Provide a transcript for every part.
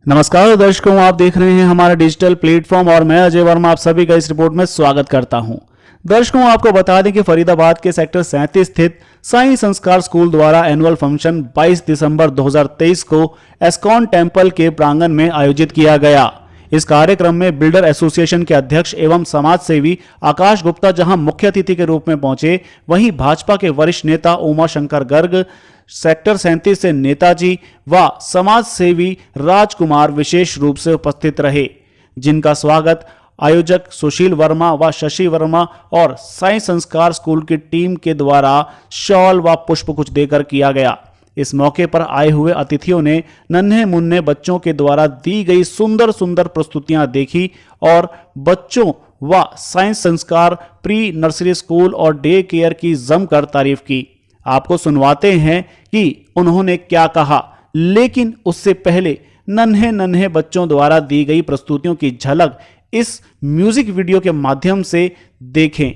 नमस्कार दर्शकों, आप देख रहे हैं हमारा डिजिटल प्लेटफॉर्म और मैं अजय वर्मा आप सभी का इस रिपोर्ट में स्वागत करता हूं। दर्शकों, आपको बता दें कि फरीदाबाद के सेक्टर 37 स्थित साईं संस्कार स्कूल द्वारा एनुअल फंक्शन 22 दिसंबर 2023 को एस्कॉन टेम्पल के प्रांगण में आयोजित किया गया। इस कार्यक्रम में बिल्डर एसोसिएशन के अध्यक्ष एवं समाज सेवी आकाश गुप्ता जहां मुख्य अतिथि के रूप में पहुंचे, वहीं भाजपा के वरिष्ठ नेता उमा शंकर गर्ग, सेक्टर 37 से नेताजी व समाज सेवी राजकुमार विशेष रूप से उपस्थित रहे, जिनका स्वागत आयोजक सुशील वर्मा व शशि वर्मा और साईं संस्कार स्कूल की टीम के द्वारा शॉल व पुष्पगुच्छ देकर किया गया। इस मौके पर आए हुए अतिथियों ने नन्हे मुन्ने बच्चों के द्वारा दी गई सुंदर सुंदर प्रस्तुतियां देखी और बच्चों व साईं संस्कार प्री नर्सरी स्कूल और डे केयर की जमकर तारीफ की। आपको सुनवाते हैं कि उन्होंने क्या कहा, लेकिन उससे पहले नन्हे नन्हे बच्चों द्वारा दी गई प्रस्तुतियों की झलक इस म्यूजिक वीडियो के माध्यम से देखें।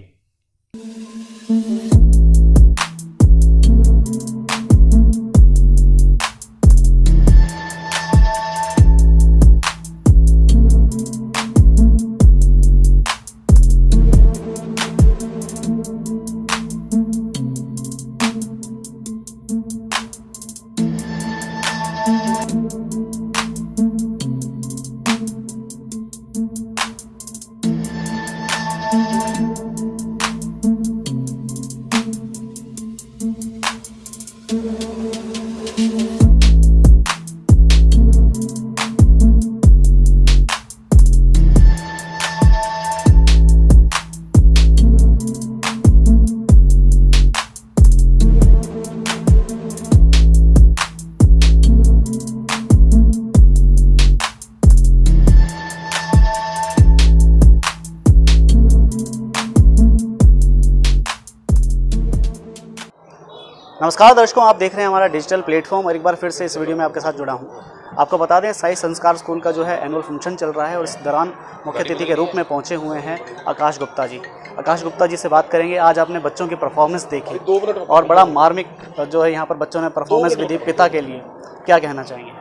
नमस्कार दर्शकों, आप देख रहे हैं हमारा डिजिटल प्लेटफॉर्म और एक बार फिर से इस वीडियो में आपके साथ जुड़ा हूं। आपको बता दें, साईं संस्कार स्कूल का जो है एनुअल फंक्शन चल रहा है और इस दौरान मुख्य अतिथि के रूप में पहुंचे हुए हैं आकाश गुप्ता जी। आकाश गुप्ता जी से बात करेंगे। आज आपने बच्चों की परफॉर्मेंस देखी और बड़ा मार्मिक जो है यहाँ पर बच्चों ने परफॉर्मेंस भी दी पिता के लिए, क्या कहना चाहेंगे?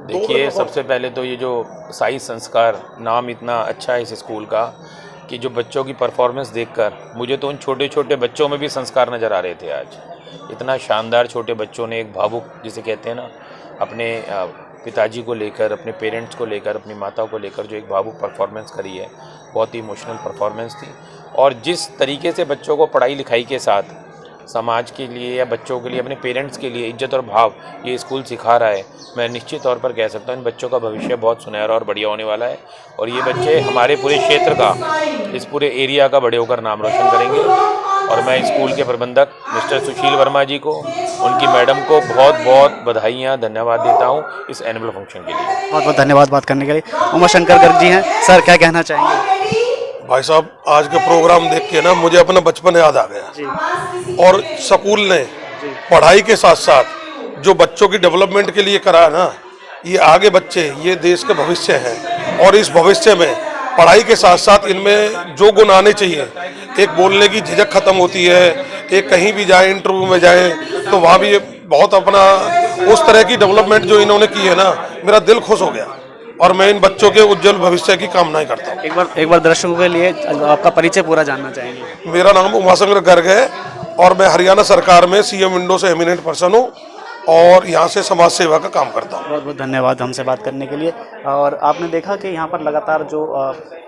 देखिए, सबसे पहले तो ये जो साईं संस्कार नाम इतना अच्छा है इस स्कूल का कि जो बच्चों की परफॉर्मेंस देखकर मुझे तो उन छोटे छोटे बच्चों में भी संस्कार नज़र आ रहे थे। आज इतना शानदार छोटे बच्चों ने एक भावुक, जिसे कहते हैं ना, अपने पिताजी को लेकर, अपने पेरेंट्स को लेकर, अपनी माता को लेकर जो एक भावुक परफॉर्मेंस करी है, बहुत ही इमोशनल परफॉर्मेंस थी। और जिस तरीके से बच्चों को पढ़ाई लिखाई के साथ समाज के लिए या बच्चों के लिए, अपने पेरेंट्स के लिए इज्जत और भाव ये स्कूल सिखा रहा है, मैं निश्चित तौर पर कह सकता हूँ इन बच्चों का भविष्य बहुत सुनहरा और बढ़िया होने वाला है। और ये बच्चे हमारे पूरे क्षेत्र का, इस पूरे एरिया का बड़े होकर नाम रोशन करेंगे। और मैं स्कूल के प्रबंधक मिस्टर सुशील वर्मा जी को, उनकी मैडम को बहुत बहुत बधाइयाँ, धन्यवाद देता हूँ इस एनुअल फंक्शन के लिए। बहुत बहुत धन्यवाद बात करने के लिए। उमा शंकर गर्ग जी हैं, सर क्या कहना चाहेंगे? भाई साहब, आज के प्रोग्राम देख के ना मुझे अपना बचपन याद आ गया जी। और स्कूल ने पढ़ाई के साथ साथ जो बच्चों की डेवलपमेंट के लिए करा ना, ये आगे बच्चे, ये देश का भविष्य है। और इस भविष्य में पढ़ाई के साथ साथ इनमें जो गुण आने चाहिए, एक बोलने की झिझक खत्म होती है, एक कहीं भी जाए, इंटरव्यू में जाए तो वहाँ भी बहुत अपना उस तरह की डेवलपमेंट जो इन्होंने की है ना, मेरा दिल खुश हो गया और मैं इन बच्चों के उज्जवल भविष्य की कामनाएं करता हूँ। एक बार दर्शकों के लिए आपका परिचय पूरा जानना चाहेंगे? मेरा नाम उमा शंकर गर्ग है और मैं हरियाणा सरकार में सीएम विंडो से एमिनेंट पर्सन हूँ और यहाँ से समाज सेवा का काम करता हूँ। बहुत बहुत धन्यवाद हमसे बात करने के लिए। और आपने देखा कि यहाँ पर लगातार जो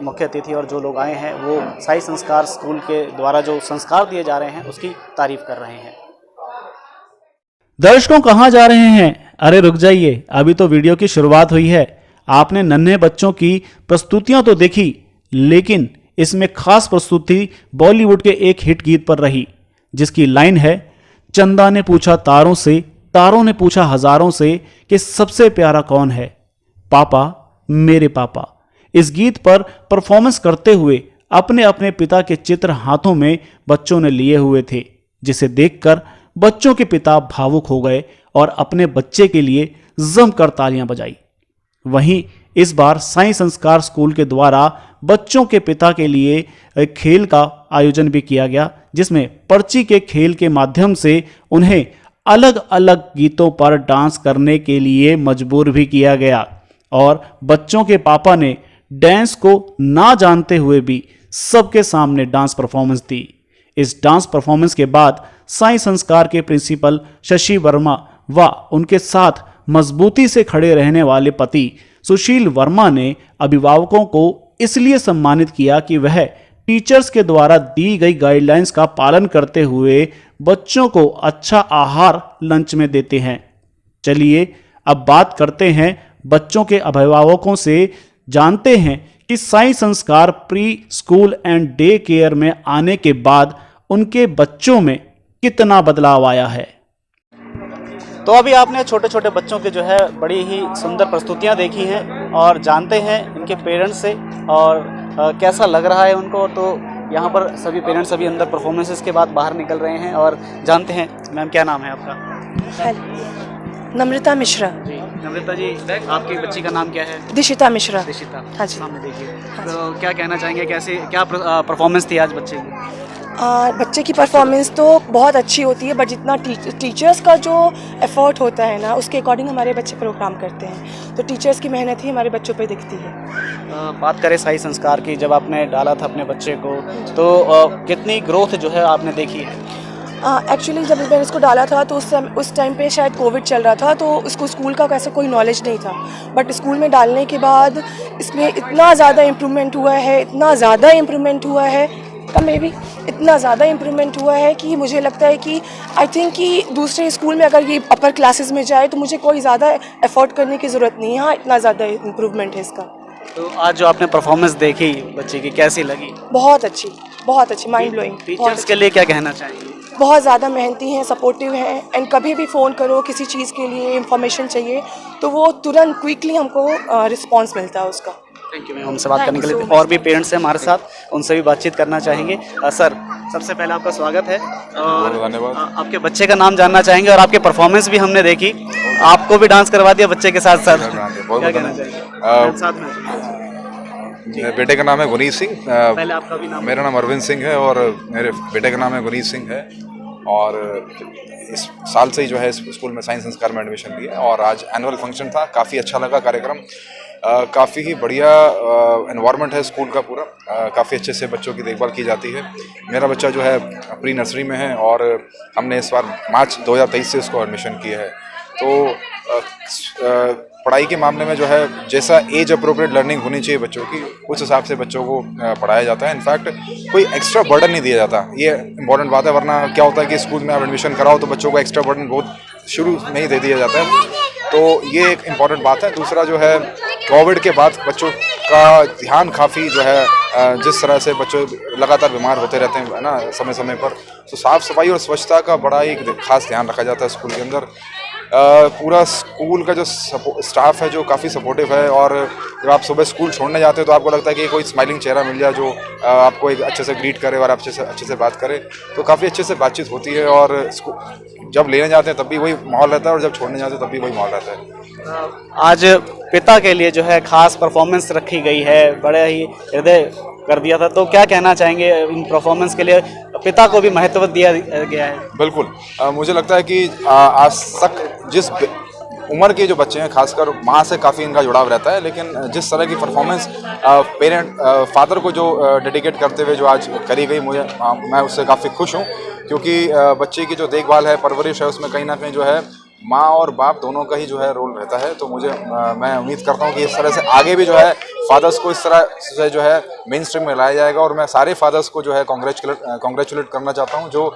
मुख्य अतिथि और जो लोग आए हैं वो साईं संस्कार स्कूल के द्वारा जो संस्कार दिए जा रहे हैं उसकी तारीफ कर रहे हैं। दर्शकों, कहाँ जा रहे हैं? अरे रुक जाइए, अभी तो वीडियो की शुरुआत हुई है। आपने नन्हे बच्चों की प्रस्तुतियां तो देखी, लेकिन इसमें खास प्रस्तुति बॉलीवुड के एक हिट गीत पर रही, जिसकी लाइन है, चंदा ने पूछा तारों से, तारों ने पूछा हजारों से कि सबसे प्यारा कौन है? पापा, मेरे पापा। इस गीत पर परफॉर्मेंस करते हुए अपने अपने पिता के चित्र हाथों में बच्चों ने लिए हुए थे, जिसे देखकर बच्चों के पिता भावुक हो गए और अपने बच्चे के लिए जमकर तालियां बजाई। वहीं इस बार साईं संस्कार स्कूल के द्वारा बच्चों के पिता के लिए एक खेल का आयोजन भी किया गया, जिसमें पर्ची के खेल के माध्यम से उन्हें अलग अलग गीतों पर डांस करने के लिए मजबूर भी किया गया और बच्चों के पापा ने डांस को ना जानते हुए भी सबके सामने डांस परफॉर्मेंस दी। इस डांस परफॉर्मेंस के बाद साईं संस्कार के प्रिंसिपल शशि वर्मा व उनके साथ मजबूती से खड़े रहने वाले पति सुशील वर्मा ने अभिभावकों को इसलिए सम्मानित किया कि वह टीचर्स के द्वारा दी गई गाइडलाइंस का पालन करते हुए बच्चों को अच्छा आहार लंच में देते हैं। चलिए अब बात करते हैं बच्चों के अभिभावकों से, जानते हैं कि साईं संस्कार pre school and day care में आने के बाद उनके बच्चों में कितना बदलाव आया है। तो अभी आपने छोटे छोटे बच्चों के जो है बड़ी ही सुंदर प्रस्तुतियां देखी हैं और जानते हैं इनके पेरेंट्स से और कैसा लग रहा है उनको। तो यहाँ पर सभी पेरेंट्स अभी अंदर परफॉर्मेंसेस के बाद बाहर निकल रहे हैं और जानते हैं। मैम क्या नाम है आपका? नम्रता मिश्रा। जी नम्रता जी, आपकी बच्ची का नाम क्या है? दिशिता मिश्रा। दिशिता। हाँ जी। सामने देखिए। तो क्या कहना चाहेंगे, कैसे क्या परफॉर्मेंस थी आज बच्चे की? बच्चे की परफॉर्मेंस तो बहुत अच्छी होती है, बट जितना टीचर्स का जो एफर्ट होता है ना, उसके अकॉर्डिंग हमारे बच्चे प्रोग्राम करते हैं। तो टीचर्स की मेहनत ही हमारे बच्चों पे दिखती है। बात करें साईं संस्कार की, जब आपने डाला था अपने बच्चे को तो कितनी ग्रोथ जो है आपने देखी है? एक्चुअली जब मैंने इसको डाला था तो उस टाइम पे शायद कोविड चल रहा था, तो इसको स्कूल का कैसे कोई नॉलेज नहीं था। बट स्कूल में डालने के बाद इसमें इतना ज़्यादा इम्प्रूवमेंट हुआ है, इतना ज़्यादा इम्प्रूवमेंट हुआ है, मे भी इतना ज़्यादा इम्प्रूवमेंट हुआ है कि मुझे लगता है कि आई थिंक कि दूसरे स्कूल में अगर ये अपर क्लासेस में जाए तो मुझे कोई ज़्यादा एफर्ट करने की ज़रूरत नहीं है। हाँ, इतना ज़्यादा इम्प्रूवमेंट है इसका। तो आज जो आपने परफॉर्मेंस देखी बच्चे की, कैसी लगी? बहुत अच्छी, माइंड ब्लोइंग। टीचर्स के लिए क्या कहना चाहेंगे? बहुत ज़्यादा मेहनती हैं, सपोर्टिव हैं, एंड कभी भी फ़ोन करो किसी चीज़ के लिए, इंफॉर्मेशन चाहिए तो वो तुरंत क्विकली हमको रिस्पॉन्स मिलता है उसका। थैंक यू मैम, हमसे बात करने के लिए। और भी पेरेंट्स हैं हमारे साथ, उनसे भी बातचीत करना चाहेंगे। सर, सबसे पहले आपका स्वागत है और धन्यवाद। आपके बच्चे का नाम जानना चाहेंगे और आपके परफॉर्मेंस भी हमने देखी, आपको भी डांस करवा दिया बच्चे के साथ साथ, क्या कहना चाहेंगे? साथ में मेरे बेटे का नाम है गुनीत सिंह। पहले आपका भी नाम? मेरा नाम अरविंद सिंह है और मेरे बेटे का नाम है गुनीत सिंह है। और इस साल से ही जो है इस स्कूल में साईं संस्कार में एडमिशन लिया और आज एनुअल फंक्शन था, काफ़ी अच्छा लगा कार्यक्रम। काफ़ी ही बढ़िया एनवायरनमेंट है स्कूल का पूरा, काफ़ी अच्छे से बच्चों की देखभाल की जाती है। मेरा बच्चा जो है प्री नर्सरी में है और हमने इस बार मार्च 2023 से उसको एडमिशन किया है। तो पढ़ाई के मामले में जो है जैसा एज अप्रोप्रिएट लर्निंग होनी चाहिए बच्चों की, उस हिसाब से बच्चों को पढ़ाया जाता है। इनफैक्ट कोई एक्स्ट्रा बर्डन नहीं दिया जाता, ये इंपॉर्टेंट बात है। वरना क्या होता है कि स्कूल में आप एडमिशन कराओ तो बच्चों को एक्स्ट्रा बर्डन बहुत शुरू में ही दे दिया जाता है, तो ये एक इम्पॉर्टेंट बात है। दूसरा जो है कोविड के बाद बच्चों का ध्यान काफ़ी जो है, जिस तरह से बच्चे लगातार बीमार होते रहते हैं ना समय समय पर, तो साफ़ सफाई और स्वच्छता का बड़ा ही खास ध्यान रखा जाता है स्कूल के अंदर। पूरा स्कूल का जो स्टाफ है जो काफ़ी सपोर्टिव है, और जब आप सुबह स्कूल छोड़ने जाते हो तो आपको लगता है कि कोई स्माइलिंग चेहरा मिल जाए जो आपको एक अच्छे से ग्रीट करे और अच्छे से बात करे, तो काफ़ी अच्छे से बातचीत होती है। और जब लेने जाते हैं तब भी वही माहौल रहता है और जब छोड़ने जाते हैं तब भी वही माहौल रहता है। आज पिता के लिए जो है खास परफॉर्मेंस रखी गई है, बड़े ही हृदय कर दिया था, तो क्या कहना चाहेंगे इन परफॉर्मेंस के लिए? पिता को भी महत्व दिया गया है। बिल्कुल, मुझे लगता है कि आज तक जिस उम्र के जो बच्चे हैं खासकर माँ से काफ़ी इनका जुड़ाव रहता है, लेकिन जिस तरह की परफॉर्मेंस फादर को जो डेडिकेट करते हुए जो आज करी गई, मैं उससे काफ़ी खुश हूँ, क्योंकि बच्चे की जो देखभाल है, परवरिश है, उसमें कहीं ना कहीं जो है माँ और बाप दोनों का ही जो है रोल रहता है। तो मैं उम्मीद करता हूँ कि इस तरह से आगे भी जो है फादर्स को इस तरह से जो है मेन स्ट्रीम में लाया जाएगा। और मैं सारे फादर्स को जो है कॉन्ग्रेचुलेट करना चाहता हूँ जो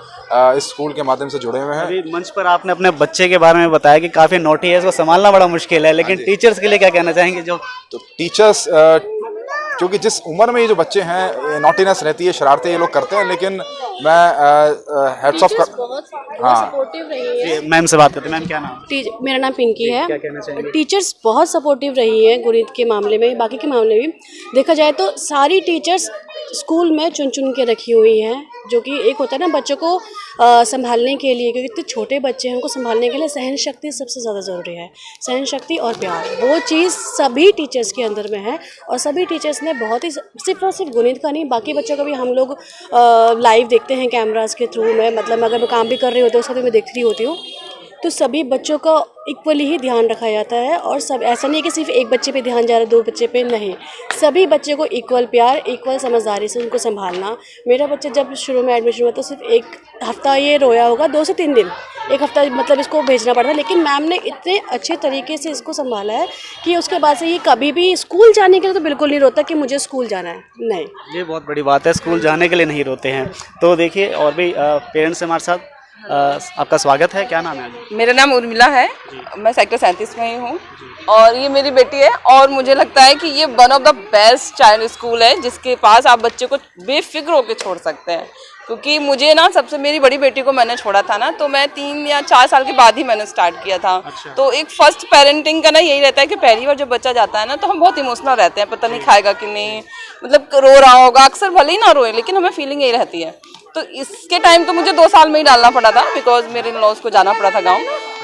इस स्कूल के माध्यम से जुड़े हुए हैं। अभी मंच पर आपने अपने बच्चे के बारे में बताया कि काफ़ी नोटी है, इसको संभालना बड़ा मुश्किल है, लेकिन टीचर्स के लिए क्या कहना चाहेंगे? जो तो टीचर्स, क्योंकि जिस उम्र में ये जो बच्चे हैं नॉटीनेस रहती है, शरारतें ये लोग करते हैं, लेकिन मैं हेड्स ऑफ कर, हाँ सपोर्टिव रही है। मैम से बात करते हैं। मैम क्या नाम? मेरा नाम पिंकी है। क्या कहना चाहेंगे? टीचर्स बहुत सपोर्टिव रही हैं गुरीत के मामले में, बाकी के मामले में देखा जाए तो सारी टीचर्स स्कूल में चुन चुन के रखी हुई हैं, जो कि एक होता है ना बच्चों को संभालने के लिए, क्योंकि इतने छोटे बच्चे हैं उनको संभालने के लिए सहन शक्ति सबसे ज़्यादा ज़रूरी है। सहन शक्ति और प्यार, वो चीज़ सभी टीचर्स के अंदर में है, और सभी टीचर्स ने बहुत ही, सिर्फ और सिर्फ गुनीत का नहीं, बाकी बच्चों का भी हम लोग लाइव देखते हैं कैमरास के थ्रू में, मतलब अगर मैं काम भी कर रही होती हूँ उसको भी मैं देखती होती हूँ, तो सभी बच्चों का इक्वली ही ध्यान रखा जाता है। और सब ऐसा नहीं है कि सिर्फ एक बच्चे पे ध्यान जा रहा है, 2 बच्चे पे नहीं, सभी बच्चे को इक्वल प्यार, इक्वल समझदारी से उनको संभालना। मेरा बच्चा जब शुरू में एडमिशन हुआ तो सिर्फ 1 हफ्ता ये रोया होगा, 2 से 3 दिन, 1 हफ्ता मतलब इसको भेजना पड़ा था, लेकिन मैम ने इतने अच्छे तरीके से इसको संभाला है कि उसके बाद से ये कभी भी स्कूल जाने के लिए तो बिल्कुल नहीं रोता कि मुझे स्कूल जाना है, नहीं। ये बहुत बड़ी बात है, स्कूल जाने के लिए नहीं रोते हैं। तो देखिए और भी पेरेंट्स हमारे साथ, आपका स्वागत है, क्या नाम है? मेरा नाम उर्मिला है, मैं सेक्टर 37 में ही हूँ और ये मेरी बेटी है। और मुझे लगता है कि ये one of the best child school है जिसके पास आप बच्चे को बेफिक्र होकर छोड़ सकते हैं। क्योंकि मुझे ना सबसे, मेरी बड़ी बेटी को मैंने छोड़ा था ना, तो मैं 3 या 4 साल के बाद ही मैंने स्टार्ट किया था। अच्छा। तो एक फर्स्ट पेरेंटिंग का ना यही रहता है कि पहली बार जब बच्चा जाता है ना तो हम बहुत इमोशनल रहते हैं, पता नहीं खाएगा कि नहीं, मतलब रो रहा होगा, अक्सर भले ही ना रोए लेकिन हमें फीलिंग यही रहती है। तो इसके टाइम तो मुझे 2 साल में ही डालना पड़ा था बिकॉज मेरे इन-लॉज को जाना पड़ा था गाँव।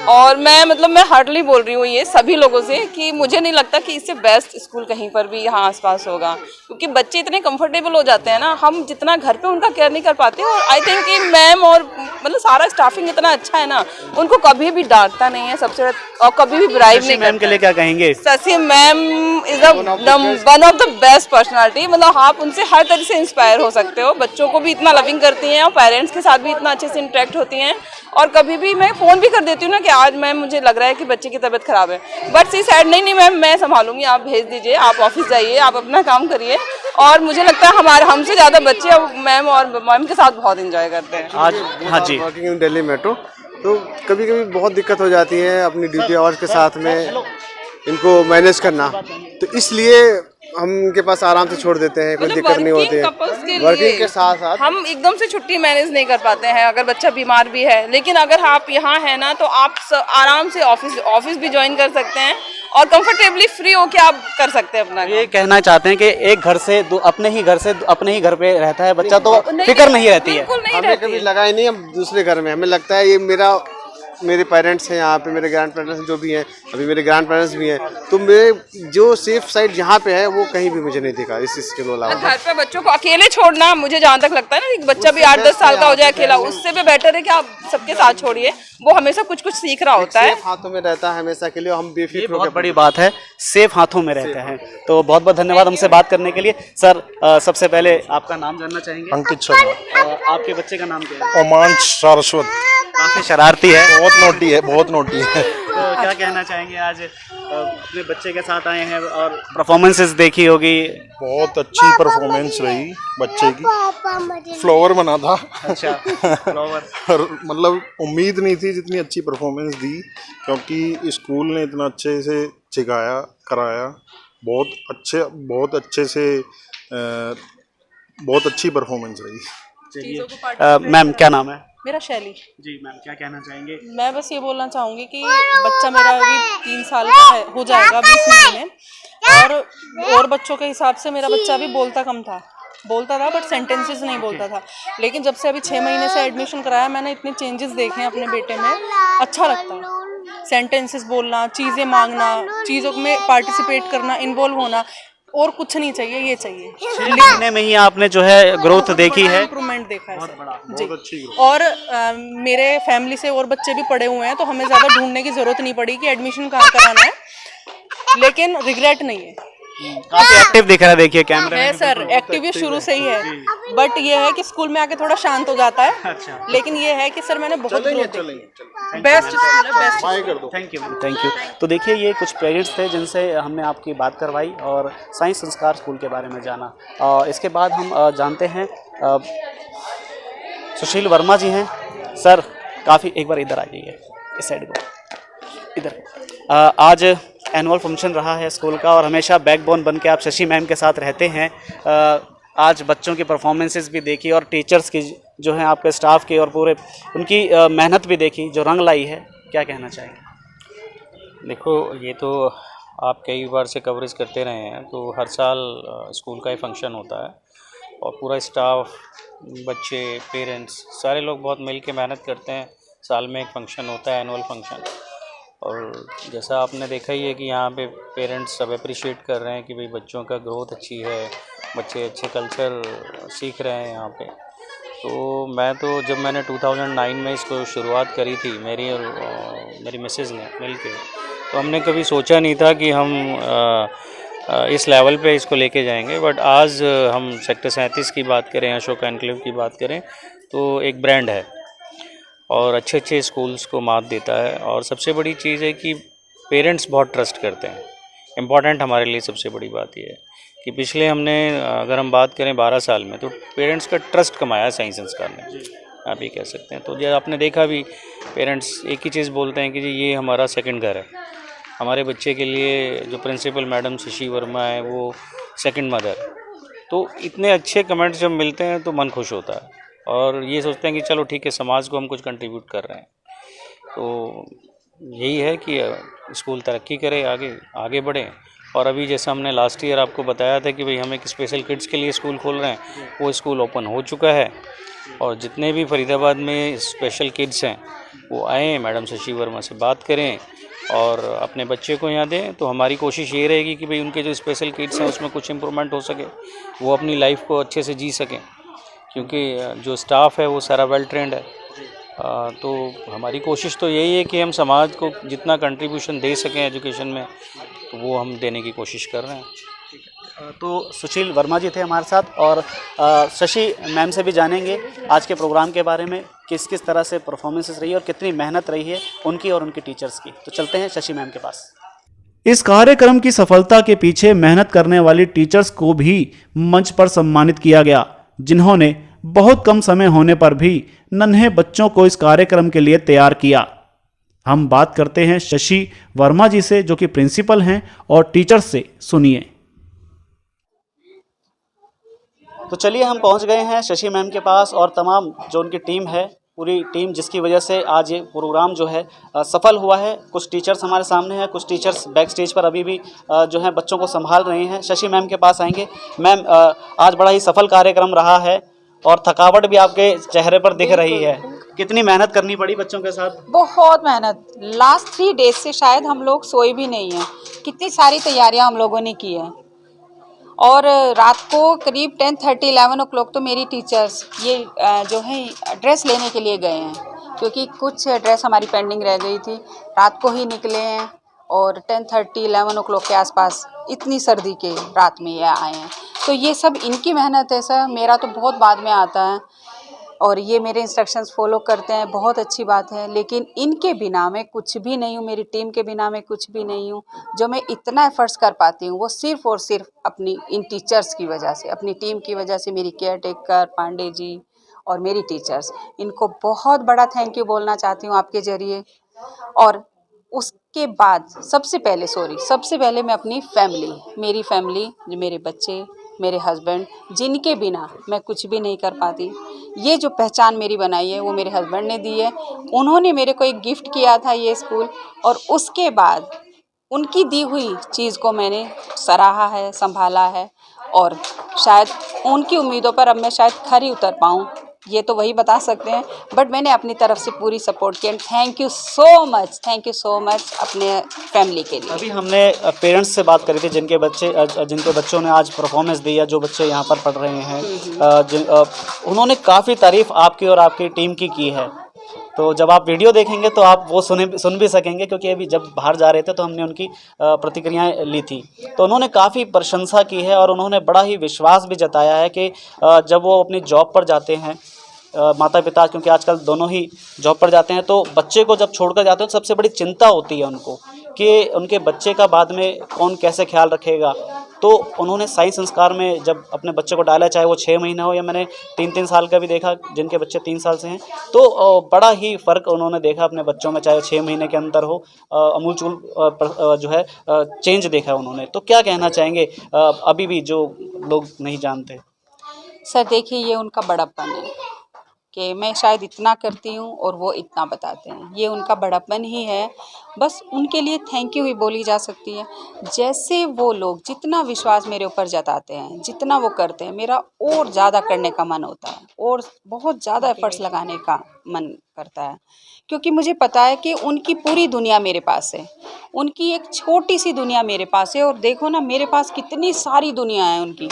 और मैं हार्डली बोल रही हूँ ये सभी लोगों से कि मुझे नहीं लगता कि इससे बेस्ट स्कूल कहीं पर भी यहाँ आसपास होगा। क्योंकि बच्चे इतने कंफर्टेबल हो जाते हैं ना, हम जितना घर पे उनका केयर नहीं कर पाते। और आई थिंक कि मैम और मतलब सारा स्टाफिंग इतना अच्छा है ना, उनको कभी भी डांटता नहीं है सबसे, और कभी भी ब्राइब नहीं मैम के लिए क्या कहेंगे? Shashi ma'am is one of the best personality. मतलब आप उनसे हर तरह से इंस्पायर हो सकते हो। बच्चों को भी इतना लविंग करती हैं और पेरेंट्स के साथ भी इतना अच्छे से इंटरेक्ट होती हैं। और कभी भी मैं फ़ोन भी कर देती हूँ ना कि आज मैम मुझे लग रहा है कि बच्चे की तबीयत खराब है, बट सी साइड नहीं मैम मैं संभालूंगी, आप भेज दीजिए, आप ऑफिस जाइए, आप अपना काम करिए। और मुझे लगता है हमारे हमसे ज़्यादा बच्चे अब मैम और मैम के साथ बहुत इंजॉय करते हैं। आज हाँ जी, वर्किंग इन दिल्ली मेट्रो, तो कभी कभी बहुत दिक्कत हो जाती है अपनी ड्यूटी आवर्स के साथ में इनको मैनेज करना, तो इसलिए हम इनके पास आराम से छोड़ देते हैं, कोई मतलब दिक्कत नहीं होती है। वर्किंग के साथ साथ हम एकदम से छुट्टी मैनेज नहीं कर पाते हैं अगर बच्चा बीमार भी है, लेकिन अगर आप यहाँ है ना तो आप आराम से ऑफिस भी ज्वाइन कर सकते हैं और कंफर्टेबली फ्री होके आप कर सकते हैं अपना। ये कहना चाहते हैं कि एक घर से अपने ही घर पे रहता है बच्चा तो फिक्र नहीं रहती है। बिल्कुल नहीं हमें रहती कभी है। लगा ही नहीं, हम दूसरे घर में, हमें लगता है ये मेरे पेरेंट्स हैं यहाँ पे, मेरे ग्रैंड पेरेंट्स जो भी हैं, अभी मेरे ग्रैंड पेरेंट्स भी हैं, तो मेरे जो सेफ साइड जहाँ पे है वो कहीं भी मुझे नहीं दिखा इस चीज़ के अलावा। घर पे बच्चों को अकेले छोड़ना, मुझे जहाँ तक लगता है ना, एक बच्चा भी 8-10 साल का हो जाए अकेला, उससे भी बेटर है कि आप सबके साथ छोड़िए, वो हमेशा कुछ सीख रहा होता है। सेफ हाथों में रहता है हमेशा के लिए, हम ये बेफिक्र बहुत होकर बड़ी बात है, सेफ हाथों में रहते हैं। तो बहुत बहुत धन्यवाद हमसे बात करने के लिए। सर सबसे पहले आपका नाम जानना चाहेंगे? अंकित शर्मा। आपके बच्चे का नाम क्या है? ओमांश सारस्वत। काफी शरारती है, बहुत नोटी है, बहुत नोटी है। तो क्या कहना चाहेंगे? आज अपने बच्चे के साथ आए हैं और परफॉर्मेंसेस देखी होगी। बहुत अच्छी परफॉर्मेंस रही बच्चे की, फ्लावर बना था। अच्छा, फ्लावर। और मतलब उम्मीद नहीं थी जितनी अच्छी परफॉर्मेंस दी, क्योंकि स्कूल ने इतना अच्छे से सिखाया कराया, बहुत अच्छे से बहुत अच्छी परफॉर्मेंस रही। चलिए मैम क्या नाम है? मेरा शैली। जी मैम क्या कहना चाहेंगे? मैं बस ये बोलना चाहूँगी कि बच्चा मेरा अभी 3 साल का है, हो जाएगा 20 महीने में, और बच्चों के हिसाब से मेरा बच्चा भी बोलता था बट सेंटेंसेस नहीं बोलता था। लेकिन जब से अभी 6 महीने से एडमिशन कराया, मैंने इतने चेंजेस देखे हैं अपने बेटे में, अच्छा लगता है। सेंटेंसेस बोलना, चीज़ें मांगना, चीज़ों में पार्टिसिपेट करना, इन्वॉल्व होना, और कुछ नहीं चाहिए, ये चाहिए। 6 महीने में ही आपने जो है ग्रोथ देखी है, इम्प्रूवमेंट देखा है जी। और मेरे फैमिली से और बच्चे भी पढ़े हुए हैं, तो हमें ज़्यादा ढूंढने की ज़रूरत नहीं पड़ी कि एडमिशन कहाँ कराना है, लेकिन रिग्रेट नहीं है। काफी एक्टिव दिख रहा है, देखिए कैमरे है में। सर, एक्टिव ये शुरू से ही है, बट ये है कि स्कूल में आके थोड़ा शांत हो जाता है। अच्छा। लेकिन ये है कि सर मैंने बहुत ग्रोथ देखी है। बेस्ट स्कूल है, बेस्ट। Thank you. तो देखिए ये कुछ पेरेंट्स थे जिनसे हमने आपकी बात करवाई और साई संस्कार स्कूल के बारे में जाना। इसके बाद हम जानते हैं सुशील वर्मा जी हैं। सर काफ़ी, एक बार इधर आ जाइए, इस साइड को, इधर। आज एनुअल फंक्शन रहा है स्कूल का और हमेशा बैकबोन बन के आप शशि मैम के साथ रहते हैं। आज बच्चों की परफॉर्मेंसेस भी देखी और टीचर्स की जो है, आपके स्टाफ की और पूरे उनकी मेहनत भी देखी जो रंग लाई है, क्या कहना चाहेंगे? देखो, ये तो आप कई बार से कवरेज करते रहे हैं, तो हर साल स्कूल का ही फंक्शन होता है और पूरा स्टाफ, बच्चे, पेरेंट्स, सारे लोग बहुत मिल के मेहनत करते हैं। साल में एक फंक्शन होता है, एनुअल फंक्शन, और जैसा आपने देखा ही है कि यहाँ पे पेरेंट्स सब अप्रिशिएट कर रहे हैं कि भाई बच्चों का ग्रोथ अच्छी है, बच्चे अच्छे कल्चर सीख रहे हैं यहाँ पे। तो मैं तो जब मैंने 2009 में इसको शुरुआत करी थी मेरी और मेरी मिसेज़ ने मिलके, तो हमने कभी सोचा नहीं था कि हम इस लेवल पे इसको लेके जाएंगे। बट आज हम सेक्टर 37 की बात करें, अशोक एनक्लेव की बात करें, तो एक ब्रांड है और अच्छे अच्छे स्कूल्स को मात देता है। और सबसे बड़ी चीज़ है कि पेरेंट्स बहुत ट्रस्ट करते हैं। इम्पॉर्टेंट हमारे लिए सबसे बड़ी बात यह है कि पिछले हमने अगर हम बात करें 12 साल में, तो पेरेंट्स का ट्रस्ट कमाया साई संस्कार ने, आप ये कह सकते हैं। तो जब आपने देखा भी, पेरेंट्स एक ही चीज़ बोलते हैं कि जी ये हमारा सेकंड घर है। हमारे बच्चे के लिए जो प्रिंसिपल मैडम शशि वर्मा है वो सेकंड मदर। तो इतने अच्छे कमेंट्स जब मिलते हैं तो मन खुश होता है और ये सोचते हैं कि चलो ठीक है, समाज को हम कुछ कंट्रीब्यूट कर रहे हैं। तो यही है कि स्कूल तरक्की करे, आगे बढ़े। और अभी जैसा हमने लास्ट ईयर आपको बताया था कि भाई हम एक स्पेशल किड्स के लिए स्कूल खोल रहे हैं, वो स्कूल ओपन हो चुका है। और जितने भी फरीदाबाद में स्पेशल किड्स हैं वो आएँ, मैडम शशि वर्मा से बात करें और अपने बच्चे को यहाँ दें। तो हमारी कोशिश ये रहेगी कि भाई उनके जो स्पेशल किड्स हैं उसमें कुछ इम्प्रूवमेंट हो सके, वो अपनी लाइफ को अच्छे से जी सकें, क्योंकि जो स्टाफ है वो सारा वेल ट्रेंड है। तो हमारी कोशिश तो यही है कि हम समाज को जितना कंट्रीब्यूशन दे सकें एजुकेशन में, तो वो हम देने की कोशिश कर रहे हैं। तो सुशील वर्मा जी थे हमारे साथ और शशि मैम से भी जानेंगे आज के प्रोग्राम के बारे में, किस किस तरह से परफॉर्मेंसेस रही है और कितनी मेहनत रही है उनकी और उनके टीचर्स की। तो चलते हैं शशि मैम के पास। इस कार्यक्रम की सफलता के पीछे मेहनत करने वाली टीचर्स को भी मंच पर सम्मानित किया गया, जिन्होंने बहुत कम समय होने पर भी नन्हे बच्चों को इस कार्यक्रम के लिए तैयार किया। हम बात करते हैं शशि वर्मा जी से, जो कि प्रिंसिपल हैं, और टीचर्स से सुनिए। तो चलिए हम पहुंच गए हैं शशि मैम के पास और तमाम जो उनकी टीम है, पूरी टीम जिसकी वजह से आज ये प्रोग्राम जो है सफल हुआ है। कुछ टीचर्स हमारे सामने हैं, कुछ टीचर्स बैक स्टेज पर अभी भी जो है बच्चों को संभाल रहे हैं। शशि मैम के पास आएंगे। मैम, आज बड़ा ही सफल कार्यक्रम रहा है और थकावट भी आपके चेहरे पर दिख रही है। कितनी मेहनत करनी पड़ी बच्चों के साथ? बहुत मेहनत। लास्ट 3 डेज से शायद हम लोग सोए भी नहीं हैं। कितनी सारी तैयारियां हम लोगों ने की है। और रात को करीब 10:30-11 o'clock तो मेरी टीचर्स ये जो है ड्रेस लेने के लिए गए हैं, क्योंकि कुछ ड्रेस हमारी पेंडिंग रह गई थी। रात को ही निकले हैं और 10:30-11 o'clock के आसपास इतनी सर्दी के रात में ये आए हैं। तो ये सब इनकी मेहनत है सर, मेरा तो बहुत बाद में आता है और ये मेरे इंस्ट्रक्शंस फॉलो करते हैं, बहुत अच्छी बात है। लेकिन इनके बिना मैं कुछ भी नहीं हूँ, मेरी टीम के बिना मैं कुछ भी नहीं हूँ। जो मैं इतना एफर्ट्स कर पाती हूँ वो सिर्फ़ और सिर्फ अपनी इन टीचर्स की वजह से, अपनी टीम की वजह से। मेरी केयर टेकर पांडे जी और मेरी टीचर्स, इनको बहुत बड़ा थैंक यू बोलना चाहती हूँ आपके ज़रिए। और उसके बाद सबसे पहले मैं अपनी फैमिली, मेरी फैमिली, जो मेरे बच्चे, मेरे हस्बैंड, जिनके बिना मैं कुछ भी नहीं कर पाती। ये जो पहचान मेरी बनाई है वो मेरे हस्बैंड ने दी है। उन्होंने मेरे को एक गिफ्ट किया था ये स्कूल, और उसके बाद उनकी दी हुई चीज़ को मैंने सराहा है, संभाला है, और शायद उनकी उम्मीदों पर अब मैं शायद खरी उतर पाऊँ, ये तो वही बता सकते हैं। बट मैंने अपनी तरफ से पूरी सपोर्ट की। थैंक यू सो मच अपने फैमिली के लिए। अभी हमने पेरेंट्स से बात करी थी जिनके बच्चों ने आज परफॉर्मेंस दी है, जो बच्चे यहाँ पर पढ़ रहे हैं। उन्होंने काफ़ी तारीफ़ आपकी और आपकी टीम की है। तो जब आप वीडियो देखेंगे तो आप वो सुन भी सकेंगे, क्योंकि अभी जब बाहर जा रहे थे तो हमने उनकी प्रतिक्रियाएं ली थी। तो उन्होंने काफ़ी प्रशंसा की है और उन्होंने बड़ा ही विश्वास भी जताया है कि जब वो अपनी जॉब पर जाते हैं, माता पिता क्योंकि आजकल दोनों ही जॉब पर जाते हैं, तो बच्चे को जब छोड़कर जाते हैं तो सबसे बड़ी चिंता होती है उनको कि उनके बच्चे का बाद में कौन कैसे ख्याल रखेगा। तो उन्होंने साई संस्कार में जब अपने बच्चे को डाला, चाहे वो 6 महीना हो या मैंने 3-3 साल का भी देखा जिनके बच्चे 3 साल से हैं, तो बड़ा ही फ़र्क उन्होंने देखा अपने बच्चों में, चाहे 6 महीने के अंतर हो। अमूलचूल जो है चेंज देखा उन्होंने। तो क्या कहना चाहेंगे अभी भी जो लोग नहीं जानते? सर देखिए, ये उनका बड़प्पन है कि मैं शायद इतना करती हूँ और वो इतना बताते हैं। ये उनका बड़प्पन ही है। बस उनके लिए थैंक यू ही बोली जा सकती है। जैसे वो लोग जितना विश्वास मेरे ऊपर जताते हैं, जितना वो करते हैं, मेरा और ज़्यादा करने का मन होता है और बहुत ज़्यादा एफर्ट्स लगाने का मन करता है, क्योंकि मुझे पता है कि उनकी पूरी दुनिया मेरे पास है, उनकी एक छोटी सी दुनिया मेरे पास है। और देखो ना मेरे पास कितनी सारी दुनिया है उनकी,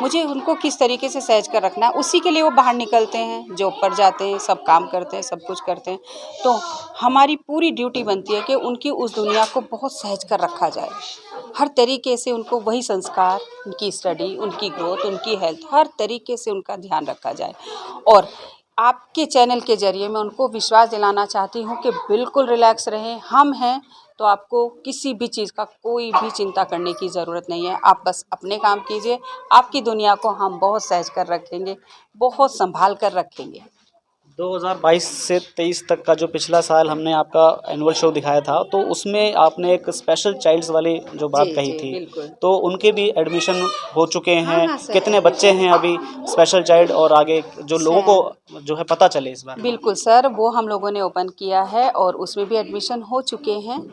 मुझे उनको किस तरीके से सहज कर रखना है, उसी के लिए वो बाहर निकलते हैं, जॉब पर जाते हैं, सब काम करते हैं, सब कुछ करते हैं। तो हमारी पूरी ड्यूटी बनती है कि उनकी उस दुनिया को बहुत सहज कर रखा जाए, हर तरीके से उनको वही संस्कार, उनकी स्टडी, उनकी ग्रोथ, उनकी हेल्थ, हर तरीके से उनका ध्यान रखा जाए। और आपके चैनल के ज़रिए मैं उनको विश्वास दिलाना चाहती हूँ कि बिल्कुल रिलैक्स रहें, हम हैं तो आपको किसी भी चीज़ का कोई भी चिंता करने की ज़रूरत नहीं है। आप बस अपने काम कीजिए, आपकी दुनिया को हम बहुत सहज कर रखेंगे, बहुत संभाल कर रखेंगे। 2022 से 23 तक का जो पिछला साल हमने आपका एनुअल शो दिखाया था, तो उसमें आपने एक स्पेशल चाइल्ड्स वाली जो बात कही थी, बिल्कुल। तो उनके भी एडमिशन हो चुके हैं। हाँ, सर। कितने बच्चे हैं अभी स्पेशल चाइल्ड, और आगे जो लोगों को जो है पता चले इस बारे में? बिल्कुल सर, वो हम लोगों ने ओपन किया है और उसमें भी एडमिशन हो चुके हैं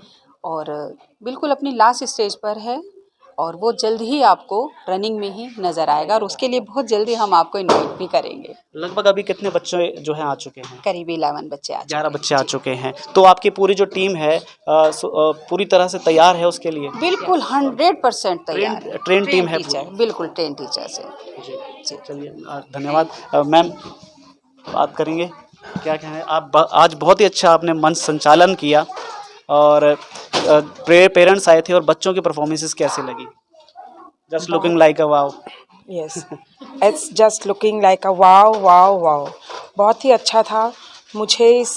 और बिल्कुल अपनी लास्ट स्टेज पर है और वो जल्द ही आपको रनिंग में ही नज़र आएगा और उसके लिए बहुत जल्दी हम आपको इनवाइट भी करेंगे। लगभग अभी कितने बच्चे जो हैं आ चुके हैं? करीब 11 बच्चे आ चुके 11 हैं। बच्चे आ चुके हैं। तो आपकी पूरी जो टीम है पूरी तरह से तैयार है उसके लिए? बिल्कुल 100% तैयार है। ट्रेन टीम है टीचर, पूरी? बिल्कुल ट्रेन टीचर से। जी, चलिए धन्यवाद। मैम बात करेंगे, क्या कहें आप, आज बहुत ही अच्छा आपने मंच संचालन किया और पेरेंट्स आए थे और बच्चों की परफॉर्मेंसेस कैसी लगी? Just looking like a wow. Yes, it's just looking like a wow, wow, wow. बहुत ही अच्छा था। मुझे इस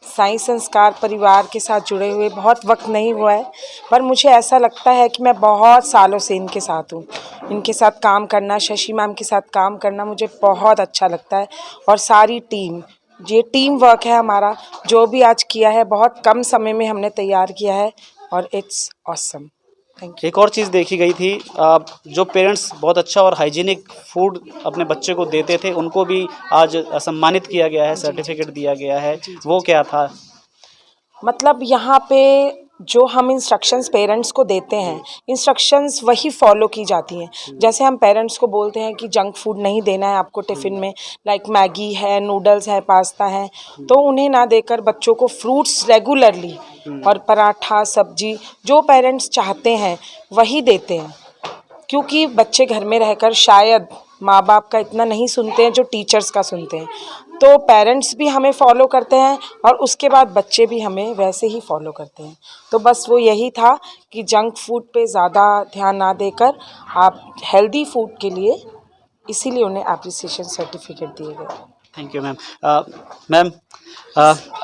साई संस्कार परिवार के साथ जुड़े हुए बहुत वक्त नहीं हुआ है, पर मुझे ऐसा लगता है कि मैं बहुत सालों से इनके साथ हूँ। इनके साथ काम करना, शशि मैम के साथ काम करना मुझे बहुत अच्छा लगता है। और सारी टीम, ये टीम वर्क है हमारा, जो भी आज किया है बहुत कम समय में हमने तैयार किया है और इट्स ऑसम। Thank you. एक और चीज़ देखी गई थी, जो पेरेंट्स बहुत अच्छा और हाइजीनिक फूड अपने बच्चे को देते थे, उनको भी आज सम्मानित किया गया है, सर्टिफिकेट दिया गया है। वो क्या था? मतलब यहाँ पे जो हम इंस्ट्रक्शंस पेरेंट्स को देते हैं, इंस्ट्रक्शंस वही फॉलो की जाती हैं। जैसे हम पेरेंट्स को बोलते हैं कि जंक फूड नहीं देना है आपको टिफ़िन में, लाइक मैगी है, नूडल्स है, पास्ता है, तो उन्हें ना देकर बच्चों को फ्रूट्स रेगुलरली और पराठा, सब्जी जो पेरेंट्स चाहते हैं वही देते हैं। क्योंकि बच्चे घर में रहकर शायद माँ बाप का इतना नहीं सुनते हैं जो टीचर्स का सुनते हैं, तो पेरेंट्स भी हमें फॉलो करते हैं और उसके बाद बच्चे भी हमें वैसे ही फॉलो करते हैं। तो बस वो यही था कि जंक फूड पे ज़्यादा ध्यान ना देकर आप हेल्दी फूड के लिए, इसीलिए उन्हें एप्रिसिएशन सर्टिफिकेट दिए गए। Thank you ma'am. मैम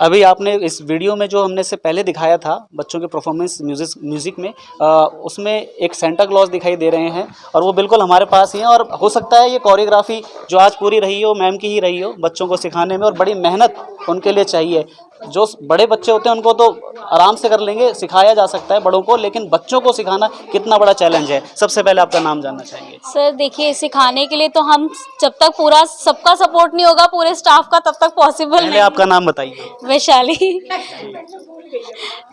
अभी आपने इस वीडियो में जो हमने से पहले दिखाया था बच्चों के परफॉर्मेंस म्यूज़िक में, उसमें एक सेंटा क्लॉज दिखाई दे रहे हैं और वो बिल्कुल हमारे पास ही हैं। और हो सकता है ये कोरियोग्राफी जो आज पूरी रही हो मैम की ही रही हो बच्चों को सिखाने में, और बड़ी मेहनत उनके लिए चाहिए। जो बड़े बच्चे होते हैं उनको तो आराम से कर लेंगे, सिखाया जा सकता है बड़ों को, लेकिन बच्चों को सिखाना कितना बड़ा चैलेंज है। सबसे पहले आपका नाम जानना चाहेंगे। सर देखिए, सिखाने के लिए तो हम जब तक पूरा सबका सपोर्ट नहीं होगा, पूरे स्टाफ का, तब तक पॉसिबल नहीं। आपका नाम बताइए। वैशाली।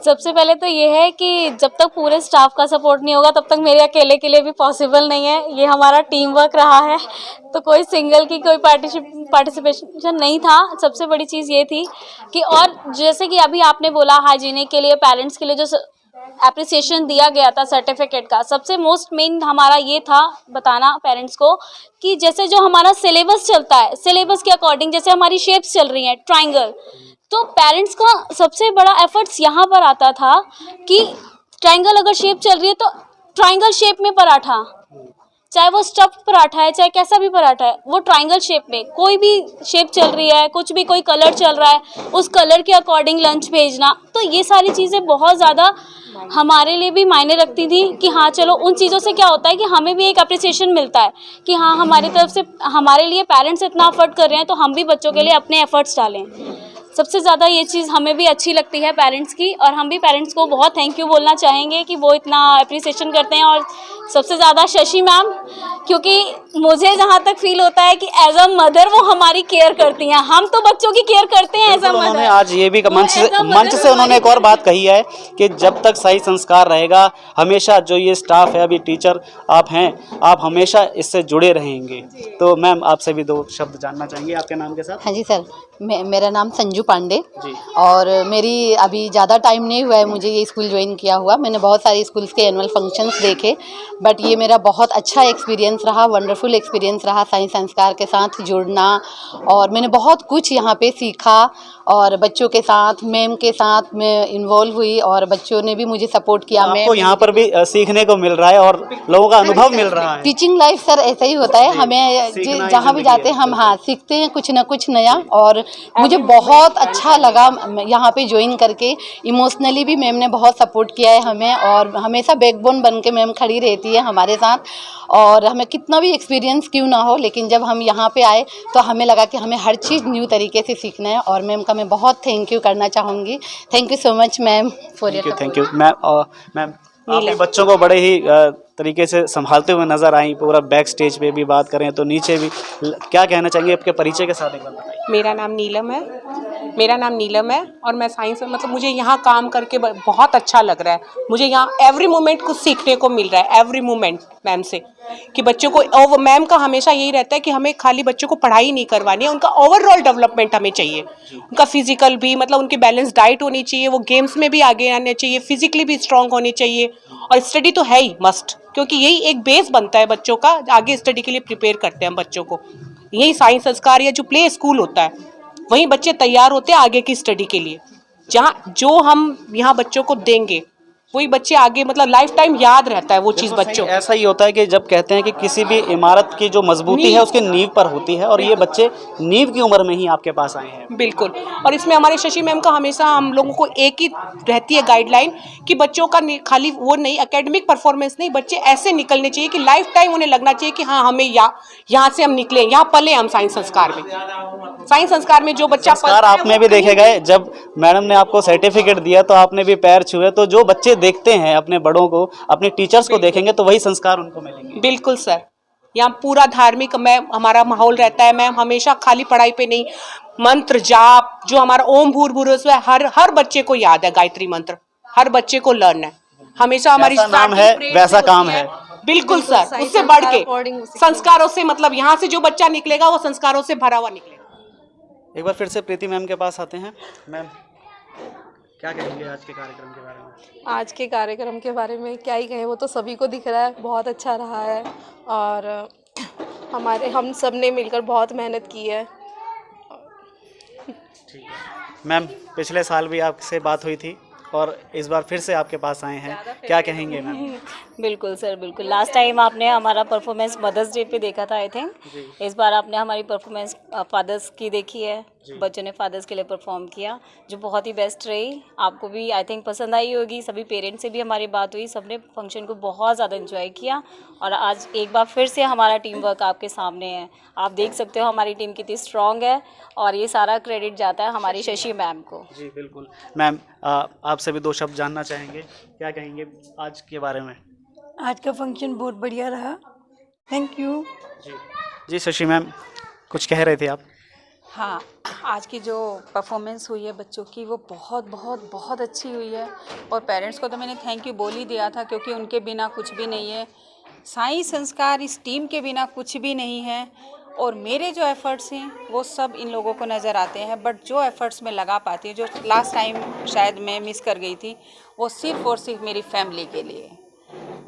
सबसे पहले तो ये है कि जब तक पूरे स्टाफ का सपोर्ट नहीं होगा तब तक मेरे अकेले के लिए भी पॉसिबल नहीं है। ये हमारा टीम वर्क रहा है, तो कोई सिंगल की कोई पार्टिसिपेशन नहीं था। सबसे बड़ी चीज़ ये थी कि, और जैसे कि अभी आपने बोला हाइजीनिक के लिए, पेरेंट्स के लिए जो एप्रिसिएशन दिया गया था सर्टिफिकेट का, सबसे मोस्ट मेन हमारा ये था बताना पेरेंट्स को कि जैसे जो हमारा सिलेबस चलता है, सिलेबस के अकॉर्डिंग जैसे हमारी शेप्स चल रही हैं ट्रायंगल, तो पेरेंट्स का सबसे बड़ा एफर्ट्स यहाँ पर आता था कि ट्रायंगल अगर शेप चल रही है तो ट्रायंगल शेप में पराठा, चाहे वो स्टफ्ड पराठा है चाहे कैसा भी पराठा है, वो ट्रायंगल शेप में, कोई भी शेप चल रही है, कुछ भी कोई कलर चल रहा है, उस कलर के अकॉर्डिंग लंच भेजना। तो ये सारी चीज़ें बहुत ज़्यादा हमारे लिए भी मायने रखती थी कि हाँ चलो, उन चीज़ों से क्या होता है कि हमें भी एक अप्रिसिएशन मिलता है कि हाँ हमारी तरफ से, हमारे लिए पेरेंट्स इतना एफर्ट कर रहे हैं तो हम भी बच्चों के लिए अपने एफर्ट्स डालें। सबसे ज़्यादा ये चीज़ हमें भी अच्छी लगती है पेरेंट्स की, और हम भी पेरेंट्स को बहुत थैंक यू बोलना चाहेंगे कि वो इतना अप्रिसिएशन करते हैं। और सबसे ज़्यादा शशि मैम, क्योंकि मुझे जहाँ तक फील होता है कि एज अ मदर वो हमारी केयर करती हैं, हम तो बच्चों की केयर करते हैं एज अ उन्होंने मदर। आज ये भी मंच से उन्होंने एक और बात कही है कि जब तक सही संस्कार रहेगा, हमेशा जो ये स्टाफ है, अभी टीचर आप हैं, आप हमेशा इससे जुड़े रहेंगे। तो मैम आपसे भी 2 शब्द जानना चाहेंगे आपके नाम के साथ। हाँ जी सर, मेरा नाम संजू पांडे जी। और मेरी अभी ज़्यादा टाइम नहीं हुआ है मुझे ये स्कूल ज्वाइन किया हुआ। मैंने बहुत सारे स्कूल्स के एनुअल फंक्शंस देखे, बट ये मेरा बहुत अच्छा एक्सपीरियंस रहा, वंडरफुल एक्सपीरियंस रहा साई संस्कार के साथ जुड़ना। और मैंने बहुत कुछ यहाँ पे सीखा और बच्चों के साथ, मैम के साथ मैं इन्वॉल्व हुई और बच्चों ने भी मुझे सपोर्ट किया। आपको यहाँ पर भी सीखने को मिल रहा है और लोगों का अनुभव मिल रहा है। टीचिंग लाइफ सर ऐसा ही होता है, हमें जहाँ भी जाते हैं हम सीखते हैं कुछ ना कुछ नया। और मुझे बहुत अच्छा लगा यहाँ पे ज्वाइन करके। इमोशनली भी मैम ने बहुत सपोर्ट किया है हमें और हमेशा बैकबोन बन के मैम खड़ी रहती है हमारे साथ। और हमें कितना भी एक्सपीरियंस क्यों ना हो, लेकिन जब हम यहाँ पे आए तो हमें लगा कि हमें हर चीज़ न्यू तरीके से सीखना है। और मैम का मैं बहुत थैंक यू करना चाहूँगी। Thank you so much ma'am for your. Thank you ma'am. आपने बच्चों को बड़े ही तरीके से संभालते हुए नजर आई। पूरा बैक स्टेज पे भी बात करें तो नीचे भी, क्या कहना चाहेंगे आपके परिचय के साथ एक बार बताइए। मेरा नाम नीलम है और मैं साइंस में, मतलब मुझे यहाँ काम करके बहुत अच्छा लग रहा है। मुझे यहाँ एवरी मोमेंट कुछ सीखने को मिल रहा है, एवरी मोमेंट मैम से, कि बच्चों को, और मैम का हमेशा यही रहता है कि हमें खाली बच्चों को पढ़ाई नहीं करवानी है, उनका ओवरऑल डेवलपमेंट हमें चाहिए। उनका फिजिकल भी, मतलब उनकी बैलेंस डाइट होनी चाहिए, वो गेम्स में भी आगे आने चाहिए, फिजिकली भी स्ट्रांग होनी चाहिए। और स्टडी तो है ही मस्ट, क्योंकि यही एक बेस बनता है बच्चों का, आगे स्टडी के लिए प्रिपेयर करते हैं हम बच्चों को। यही साइंस संस्कार या जो प्ले स्कूल होता है, वहीं बच्चे तैयार होते हैं आगे की स्टडी के लिए। जहाँ जो हम यहाँ बच्चों को देंगे वही बच्चे आगे, मतलब लाइफ टाइम याद रहता है वो चीज़ बच्चों। ऐसा ही होता है कि जब कहते हैं कि किसी भी इमारत की जो मजबूती है उसके नींव पर होती है, और ये बच्चे नींव की उम्र में ही आपके पास आए हैं। बिल्कुल। और इसमें हमारे शशि मैम का हमेशा हम लोगों को एक ही रहती है गाइडलाइन कि बच्चों का खाली वो नहीं, एकेडमिक परफॉर्मेंस नहीं, बच्चे ऐसे निकलने चाहिए कि लाइफ टाइम उन्हें लगना चाहिए कि हाँ हमें यहाँ से हम निकले, यहाँ पले हम साइंस संस्कार में। साइंस संस्कार में जो बच्चा संस्कार आप में भी देखे गए। जब मैडम ने आपको सर्टिफिकेट दिया तो आपने भी पैर छुए। तो जो बच्चे देखते हैं अपने बड़ों को, अपने टीचर्स को देखेंगे तो वही संस्कार उनको मिलेंगे। बिल्कुल सर। यहाँ पूरा धार्मिक मैम हमारा माहौल रहता है। मैम हमेशा खाली पढ़ाई पे नहीं, मंत्र जाप जो हमारा ओम भूर्भुवस्सुवः हर बच्चे को याद है, गायत्री मंत्र हर बच्चे को लर्न है हमेशा। हमारी नाम है वैसा काम है। बिल्कुल सर, उससे बढ़ के संस्कारों से, मतलब यहाँ से जो बच्चा निकलेगा वो संस्कारों से भरा हुआ निकलेगा। एक बार फिर से प्रीति मैम के पास आते हैं। मैम क्या कहेंगे आज के कार्यक्रम के बारे में? आज के कार्यक्रम के बारे में क्या ही कहें, वो तो सभी को दिख रहा है, बहुत अच्छा रहा है। और हम सब ने मिलकर बहुत मेहनत की है। मैम पिछले साल भी आपसे बात हुई थी और इस बार फिर से आपके पास आए हैं, क्या कहेंगे मैम? बिल्कुल सर, बिल्कुल। लास्ट टाइम आपने हमारा परफॉर्मेंस मदर्स डे पे देखा था आई थिंक। इस बार आपने हमारी परफॉर्मेंस फादर्स की देखी है, बच्चों ने फादर्स के लिए परफॉर्म किया जो बहुत ही बेस्ट रही। आपको भी आई थिंक पसंद आई होगी। सभी पेरेंट्स से भी हमारी बात हुई, सबने फंक्शन को बहुत ज़्यादा एंजॉय किया। और आज एक बार फिर से हमारा टीम वर्क आपके सामने है। आप देख सकते हो हमारी टीम कितनी स्ट्रॉन्ग है और ये सारा क्रेडिट जाता है हमारी शशि मैम को। जी बिल्कुल। मैम आपसे भी 2 शब्द जानना चाहेंगे, क्या कहेंगे आज के बारे में? आज का फंक्शन बहुत बढ़िया रहा, थैंक यू। जी शशि मैम कुछ कह रहे थे आप? हाँ, आज की जो परफॉर्मेंस हुई है बच्चों की वो बहुत बहुत बहुत अच्छी हुई है। और पेरेंट्स को तो मैंने थैंक यू बोल ही दिया था, क्योंकि उनके बिना कुछ भी नहीं है। साई संस्कार इस टीम के बिना कुछ भी नहीं है। और मेरे जो एफ़र्ट्स हैं वो सब इन लोगों को नज़र आते हैं, बट जो एफ़र्ट्स मैं लगा पाती हूँ, जो लास्ट टाइम शायद मैं मिस कर गई थी, वो सिर्फ़ और सिर्फ मेरी फैमिली के लिए।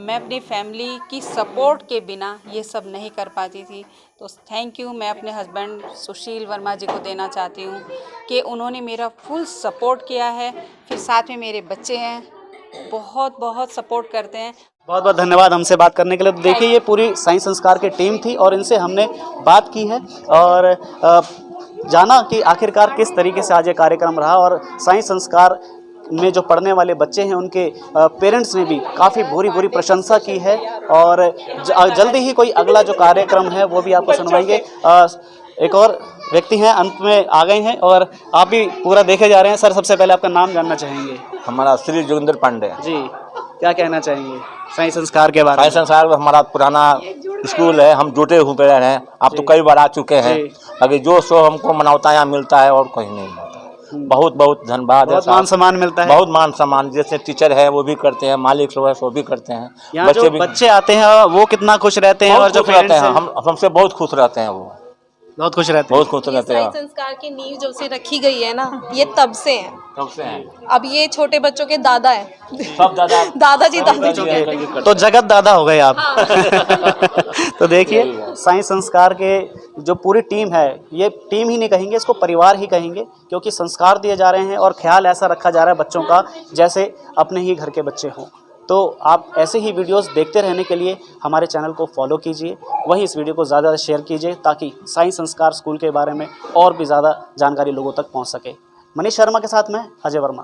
मैं अपनी फैमिली की सपोर्ट के बिना ये सब नहीं कर पाती थी। तो थैंक यू मैं अपने हस्बैंड सुशील वर्मा जी को देना चाहती हूँ कि उन्होंने मेरा फुल सपोर्ट किया है। फिर साथ में मेरे बच्चे हैं, बहुत बहुत सपोर्ट करते हैं। बहुत बहुत धन्यवाद हमसे बात करने के लिए। तो देखिए ये पूरी साई संस्कार की टीम थी और इनसे हमने बात की है और जाना कि आखिरकार किस तरीके से आज ये कार्यक्रम रहा। और साई संस्कार में जो पढ़ने वाले बच्चे हैं उनके पेरेंट्स ने भी काफ़ी बुरी प्रशंसा की है। और जल्दी ही कोई अगला जो कार्यक्रम है वो भी आपको सुनवाएंगे। एक और व्यक्ति हैं अंत में आ गए हैं और आप भी पूरा देखे जा रहे हैं। सर सबसे पहले आपका नाम जानना चाहेंगे? हमारा श्री जोगिंदर पांडे। जी क्या कहना चाहेंगे साई संस्कार के बारे में? साई संस्कार हमारा पुराना स्कूल है, हम जुटे हुए पेरेंट हैं। आप तो कई बार आ चुके हैं। अगर जो शो हमको मनाता यहाँ मिलता है और कहीं नहीं मिलता। बहुत बहुत धन्यवाद है। बहुत मान सम्मान मिलता है। बहुत मान सम्मान, जैसे टीचर है वो भी करते हैं, मालिक लोग है वो भी करते हैं। यहाँ जो बच्चे आते हैं वो कितना खुश रहते हैं और जो रहते हैं हम हमसे बहुत खुश रहते हैं, वो बहुत खुश रहते हैं। बहुत खुश रहते हैं। संस्कार की नींव जब से रखी गई है ना, ये तब से है। तब से हैं। अब ये छोटे बच्चों के दादा है, सब दादाजी दादाजी तो जगत दादा हो गए आप। तो देखिए साई संस्कार के जो पूरी टीम है, ये टीम ही नहीं कहेंगे, इसको परिवार ही कहेंगे, क्योंकि संस्कार दिए जा रहे हैं और ख्याल ऐसा रखा जा रहा है बच्चों का जैसे अपने ही घर के बच्चे हों। तो आप ऐसे ही वीडियोस देखते रहने के लिए हमारे चैनल को फॉलो कीजिए, वहीं इस वीडियो को ज़्यादा शेयर कीजिए ताकि साई संस्कार स्कूल के बारे में और भी ज़्यादा जानकारी लोगों तक पहुंच सके। मनीष शर्मा के साथ मैं अजय वर्मा।